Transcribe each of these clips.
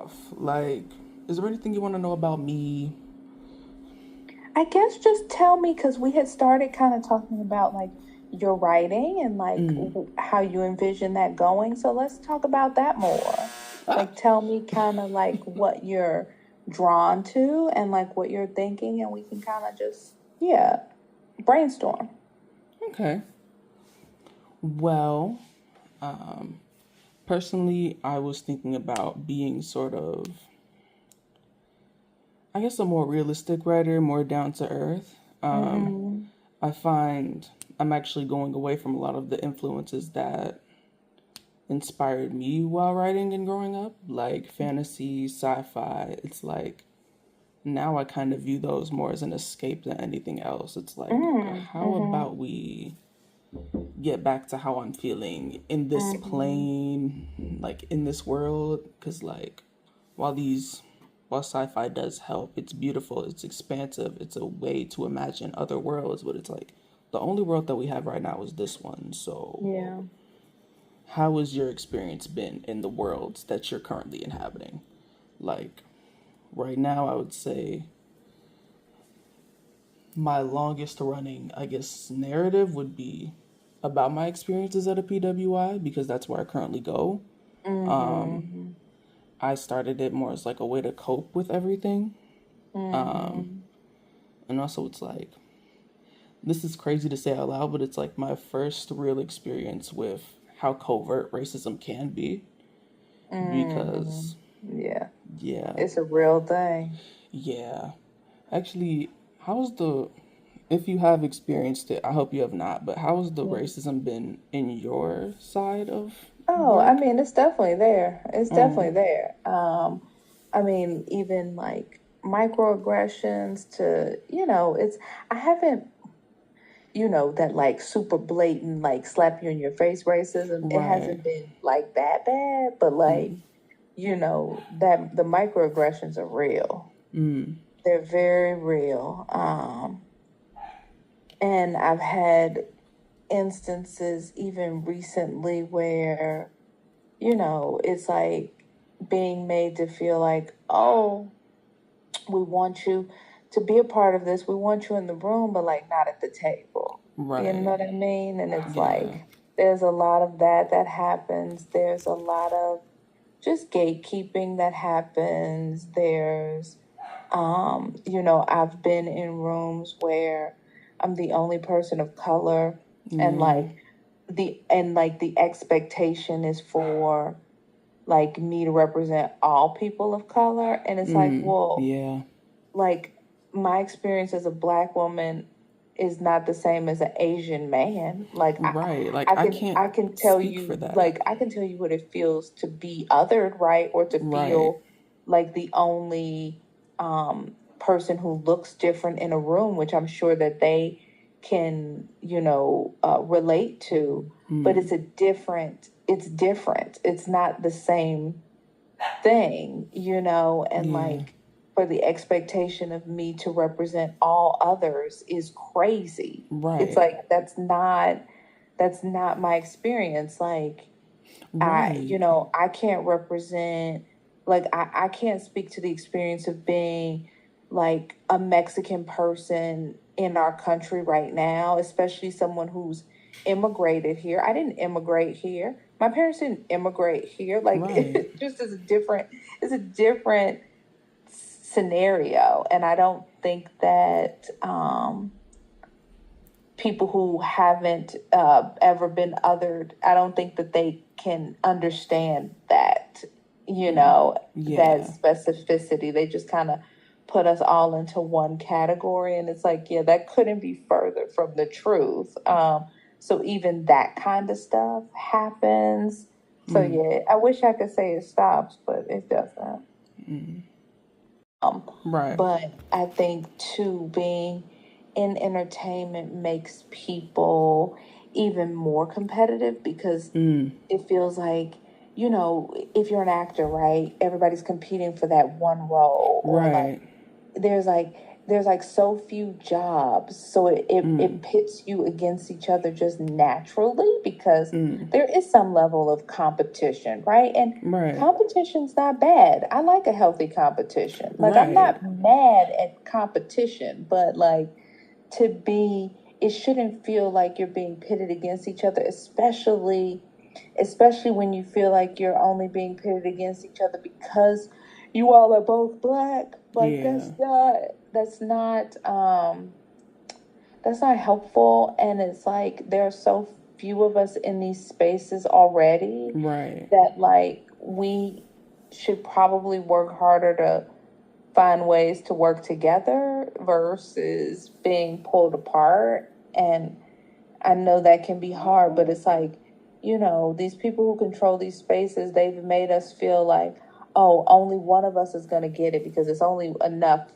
off. Like, is there anything you want to know about me? I guess just tell me, because we had started kind of talking about like your writing and like how you envision that going. So let's talk about that more. Like, tell me kind of like what you're drawn to and like what you're thinking, and we can kind of just, yeah, brainstorm. Okay. Well, personally, I was thinking about being sort of, I guess, a more realistic writer, more down to earth. Mm-hmm. I find I'm actually going away from a lot of the influences that inspired me while writing and growing up, like fantasy, sci fi. It's like now I kind of view those more as an escape than anything else. It's like, how Mm-hmm. about we get back to how I'm feeling in this Mm-hmm. plane, like in this world? Because, like, while these, while sci fi does help, it's beautiful, it's expansive, it's a way to imagine other worlds, but it's like the only world that we have right now is this one. So, Yeah. how has your experience been in the worlds that you're currently inhabiting? Like, right now, I would say my longest running, I guess, narrative would be about my experiences at a PWI because that's where I currently go. Mm-hmm. I started it more as like a way to cope with everything. Mm-hmm. And also, it's like, this is crazy to say out loud, but it's like my first real experience with how covert racism can be. Mm-hmm. Because, Yeah. yeah, It's a real thing. yeah. Actually, how's the, if you have experienced it, I hope you have not, but how's the racism been in your side of Oh, I work? mean, it's definitely there. It's definitely Um, there. I mean, even like microaggressions to, I haven't, that like super blatant, like slap you in your face racism. It right. hasn't been like that bad, but like, that the microaggressions are real. They're very real. And I've had instances even recently where it's like being made to feel like, oh, we want you to be a part of this. We want you in the room, but like not at the table. You know Right. what I mean? And it's Yeah. like there's a lot of that happens. There's a lot of just gatekeeping that happens. I've been in rooms where I'm the only person of color, and Yeah. the expectation is for like me to represent all people of color, and it's like, well, Yeah. like my experience as a black woman is not the same as an Asian man. Like Right. Like I I can can't I can tell speak for you that. like I can tell you what it feels to be othered, right? Or to Right. feel like the only person who looks different in a room, which I'm sure that they can, relate to. But it's different. It's not the same thing, and Yeah. like for the expectation of me to represent all others is crazy. It's Right. like that's not my experience. Like Right. I can't represent, like I can't speak to the experience of being like a Mexican person in our country right now, especially someone who's immigrated here. I didn't immigrate here. My parents didn't immigrate here. Like Right. it just is a different scenario. And I don't think that people who haven't ever been othered, I don't think that they can understand that Yeah. specificity. They just kind of put us all into one category. And it's like, yeah, that couldn't be further from the truth. So even that kind of stuff happens. So yeah, I wish I could say it stops, but it doesn't. Um, Right. but I think too, being in entertainment makes people even more competitive because it feels like, if you're an actor, right, everybody's competing for that one role, or like Right. there's like there's like so few jobs, so it pits you against each other just naturally because there is some level of competition, right? And Right. competition's not bad. I like a healthy competition. Like, I'm Right. not mad at competition, but like, to be it shouldn't feel like you're being pitted against each other, especially when you feel like you're only being pitted against each other because you all are both black. Like, Yeah. that's not helpful. And it's like there are so few of us in these spaces already Right. that like we should probably work harder to find ways to work together versus being pulled apart. And I know that can be hard, but it's like, these people who control these spaces, they've made us feel like, oh, only one of us is going to get it because it's only enough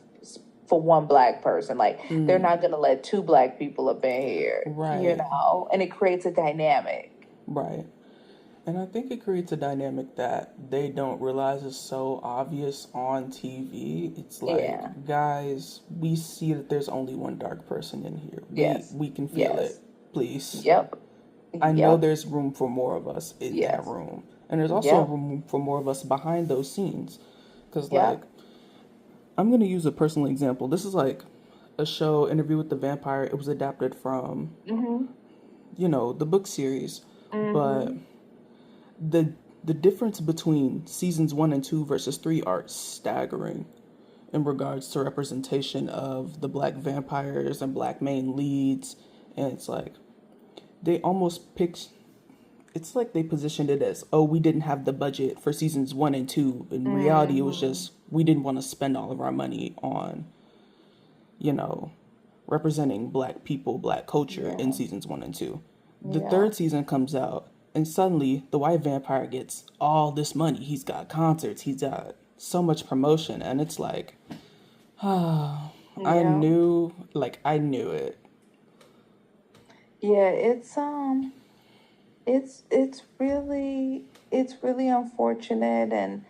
for one black person. Like, they're not going to let two black people up in here, Right. and it creates a dynamic. Right. And I think it creates a dynamic that they don't realize is so obvious on TV. It's like, Yeah. guys, we see that there's only one dark person in here. Yes. We can feel it. Yes. Please. Yep. I know Yep. there's room for more of us in that Yes. room. And there's also Yep. room for more of us behind those scenes. Because, like, Yep. I'm going to use a personal example. This is like a show, Interview with the Vampire. It was adapted from, Mm-hmm. the book series. But Mm-hmm. the difference between seasons 1 and 2 versus 3 are staggering in regards to representation of the black vampires and black main leads. And it's like they almost picked it's like they positioned it as, oh, we didn't have the budget for seasons 1 and 2. In reality, it was Mm-hmm. just we didn't want to spend all of our money on, you know, representing black people, black culture in Yeah. seasons 1 and 2. The Yeah. third season comes out, and suddenly the white vampire gets all this money. He's got concerts, he's got so much promotion, and it's like, Yeah. I knew it. Yeah, it's really unfortunate. And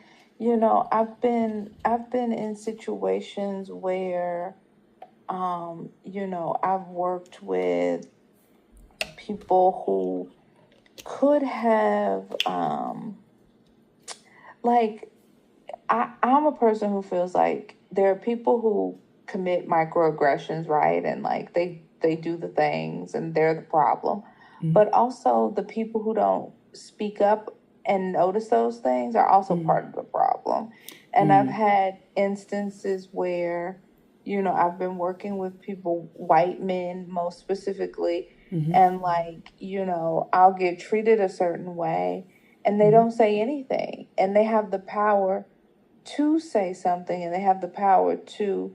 I've been in situations where I've worked with people who could have like I'm a person who feels like there are people who commit microaggressions, right? And like they do the things and they're the problem. But also the people who don't speak up and notice those things are also part of the problem. And I've had instances where, I've been working with people, white men most specifically, and like, I'll get treated a certain way and they don't say anything. And they have the power to say something and they have the power to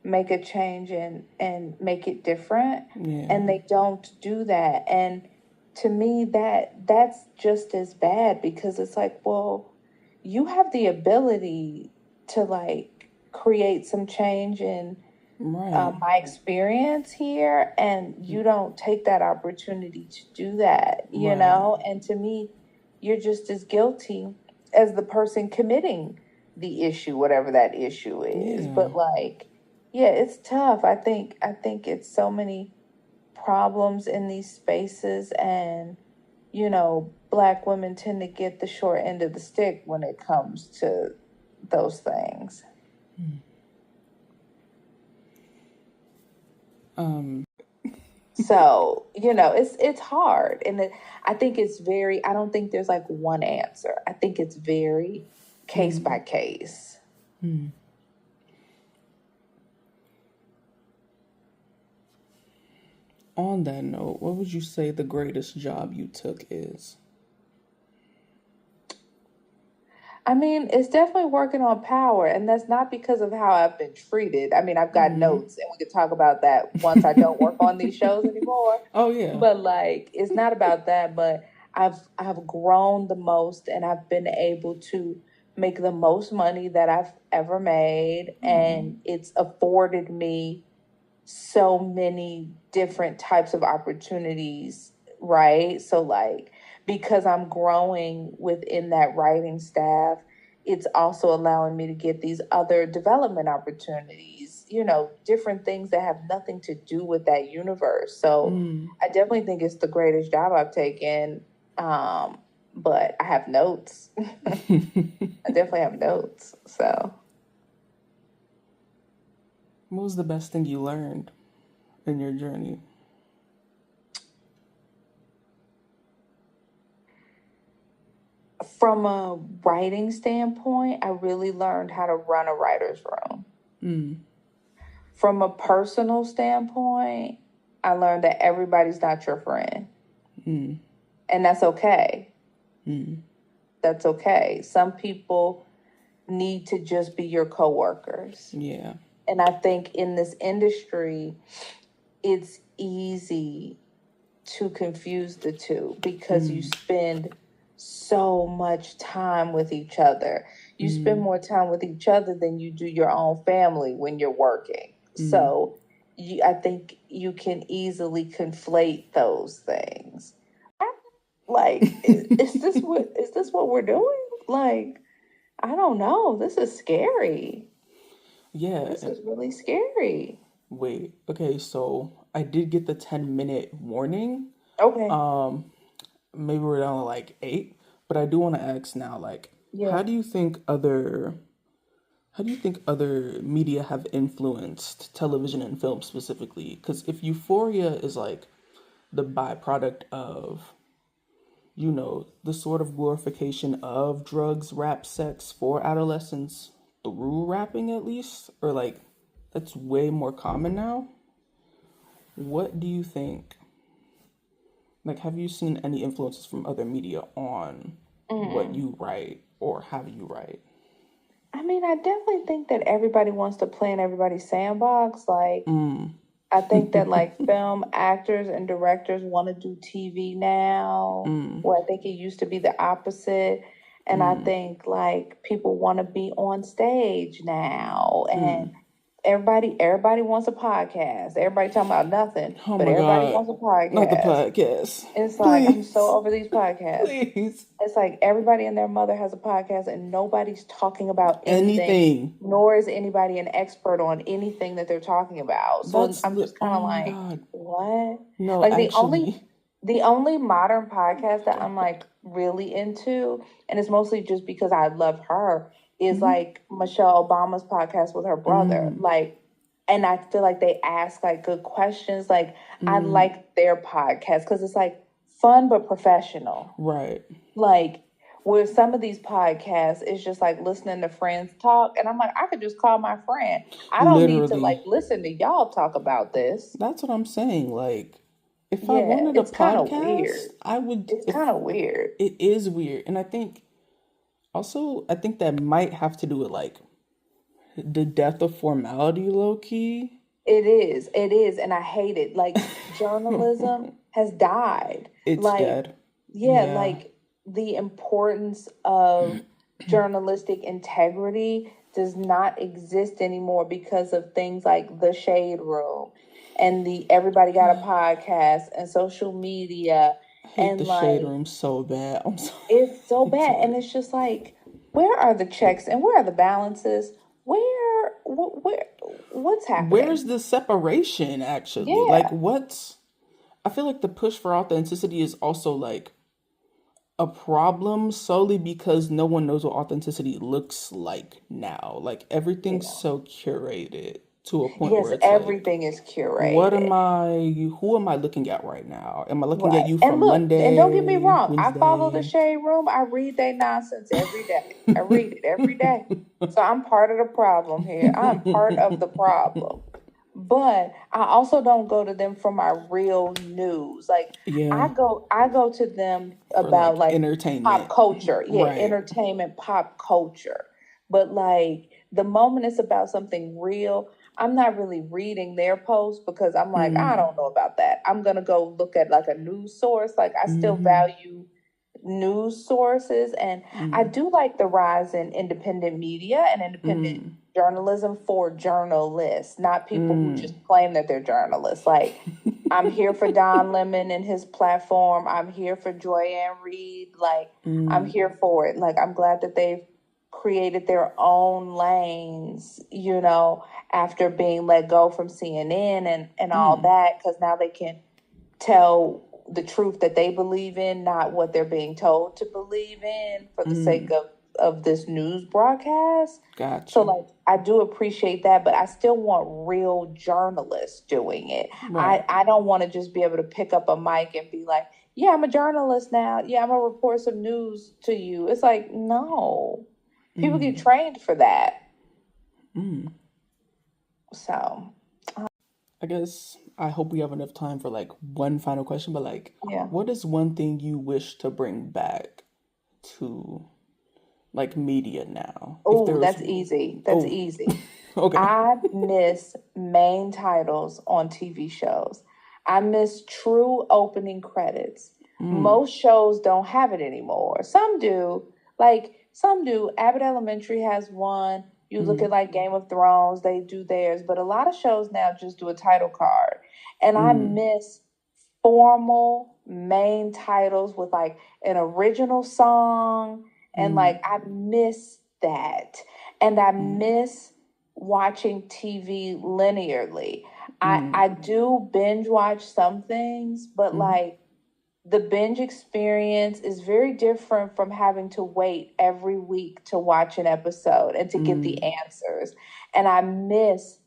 make a change and make it different, Yeah. and they don't do that. And to me, that's just as bad because it's like, well, you have the ability to like create some change in Right. my experience here, and you don't take that opportunity to do that, Right. and to me, you're just as guilty as the person committing the issue, whatever that issue is. Yeah. But like, yeah, it's tough. I think it's so many problems in these spaces, and black women tend to get the short end of the stick when it comes to those things. Um. So, it's hard. And I think it's very, I don't think there's like one answer. I think it's very case by case. On that note, what would you say the greatest job you took is? I mean, it's definitely working on power, and that's not because of how I've been treated. I mean, I've got notes, and we could talk about that once I don't work on these shows anymore. Oh yeah. But like, it's not about that. But I've grown the most, and I've been able to make the most money that I've ever made, and it's afforded me so many different types of opportunities, right? So like, because I'm growing within that writing staff, it's also allowing me to get these other development opportunities different things that have nothing to do with that universe. So I definitely think it's the greatest job I've taken. But I have notes. I definitely have notes. So What was the best thing you learned in your journey? from a writing standpoint, I really learned how to run a writer's room. From a personal standpoint, I learned that everybody's not your friend. And that's okay. That's okay. Some people need to just be your coworkers. Yeah. And I think in this industry, it's easy to confuse the two because you spend so much time with each other. You spend more time with each other than you do your own family when you're working. So I think you can easily conflate those things. Like, is this what we're doing? Like, I don't know. This is scary. Yeah. This is really scary. Wait. Okay, so I did get the 10-minute warning. Okay. Maybe we're down to like 8, but I do want to ask now, like, Yeah. how do you think other media have influenced television and film specifically? Because if Euphoria is like the byproduct of, the sort of glorification of drugs, rap, sex for adolescents through rapping at least, or like that's way more common now. What do you think? Like, have you seen any influences from other media on what you write or how you write? I mean, I definitely think that everybody wants to play in everybody's sandbox. Like, I think that like film actors and directors want to do TV now, where I think it used to be the opposite. And I think like people want to be on stage now, and everybody wants a podcast. Everybody talking about nothing, Oh but my everybody God. wants a Not the podcast. podcast. It's like, I'm so Please. over these podcasts. Please. It's like everybody and their mother has a podcast and nobody's talking about anything, Anything. nor is anybody an expert on anything that they're talking about. So I'm just kind oh of my like, God. what? No, Like actually. the only modern podcast that I'm like really into, and it's mostly just because I love her, is like Michelle Obama's podcast with her brother. Like, and I feel like they ask like good questions. Like, I like their podcast because it's like fun but professional. Right. Like, where some of these podcasts is just like listening to friends talk, and I'm like, I could just call my friend. I don't need to like Literally. listen to y'all talk about this. That's what I'm saying. Like, if I Yeah, wanted a it's kind of weird. podcast, I would. It's kind of weird. It is weird. And I think that might have to do with like the death of formality, low key. It is, and I hate it. Like, journalism has died. It's Like, dead. yeah, Yeah. like the importance of journalistic integrity does not exist anymore because of things like the Shade Room and the Everybody Got a Podcast and social media. I hate And the shade like, room so bad. I'm sorry. it's so I'm bad. sorry. And it's just like, where are the checks and where are the balances? What's happening? Where's the separation, actually? Yeah. Like, I feel like the push for authenticity is also like a problem solely because no one knows what authenticity looks like now. Like, everything's so curated to a point Yes, where it's like, everything is curated. who am I looking at right now? Am I looking Right. at you And from look, Monday, and don't get me wrong, I follow the Wednesday? Shade Room. I read their nonsense every day. I read it every day. So I'm part of the problem here. I'm part of the problem. But I also don't go to them for my real news. Like, Yeah. I go to them For about like entertainment. pop culture. Yeah, Right. entertainment, pop culture. But like the moment it's about something real, I'm not really reading their posts because I'm like, I don't know about that. I'm gonna go look at like a news source. Like, I still value news sources, and I do like the rise in independent media and independent journalism for journalists, not people who just claim that they're journalists. Like, I'm here for Don Lemon and his platform. I'm here for Joy Ann Reid. Like, I'm here for it. Like, I'm glad that they've created their own lanes, after being let go from CNN and all that, because now they can tell the truth that they believe in, not what they're being told to believe in for the sake of this news broadcast. Gotcha. So, like, I do appreciate that, but I still want real journalists doing it. Right. I don't want to just be able to pick up a mic and be like, yeah, I'm a journalist now. Yeah, I'm going to report some news to you. It's like, no. People get trained for that. So, I guess I hope we have enough time for like one final question, but like, yeah. what is one thing you wish to bring back to like media now? If Oh, there's that's easy. That's oh easy. okay. I miss main titles on TV shows. I miss true opening credits. Most shows don't have it anymore. Some do. Some do. Abbott Elementary has one. You look at like Game of Thrones, they do theirs. But a lot of shows now just do a title card. And I miss formal main titles with like an original song. And like, I miss that. And I miss watching TV linearly. I do binge watch some things, but like the binge experience is very different from having to wait every week to watch an episode and to get the answers. And I miss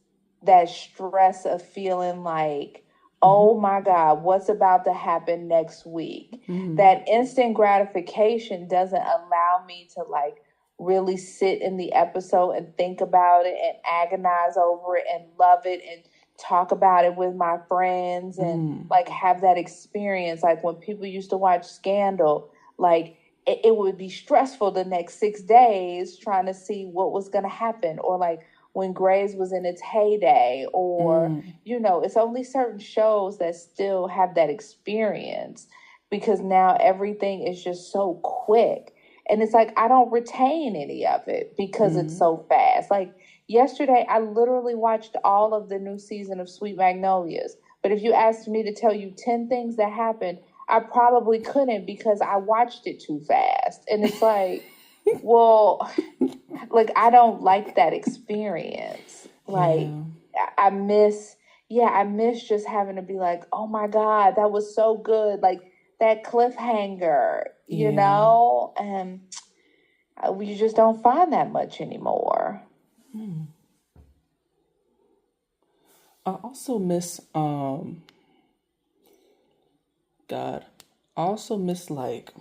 that stress of feeling like, oh my God, what's about to happen next week? That instant gratification doesn't allow me to like really sit in the episode and think about it and agonize over it and love it and talk about it with my friends and like have that experience. Like when people used to watch Scandal, like it would be stressful the next 6 days trying to see what was going to happen. Or like when Grey's was in its heyday, or, it's only certain shows that still have that experience, because now everything is just so quick. And it's like, I don't retain any of it because it's so fast. Like yesterday, I literally watched all of the new season of Sweet Magnolias. But if you asked me to tell you 10 things that happened, I probably couldn't because I watched it too fast. And it's like, well, like, I don't like that experience. Like, I miss just having to be like, oh my God, that was so good. Like that cliffhanger, and you just don't find that much anymore. I also miss God. I also miss like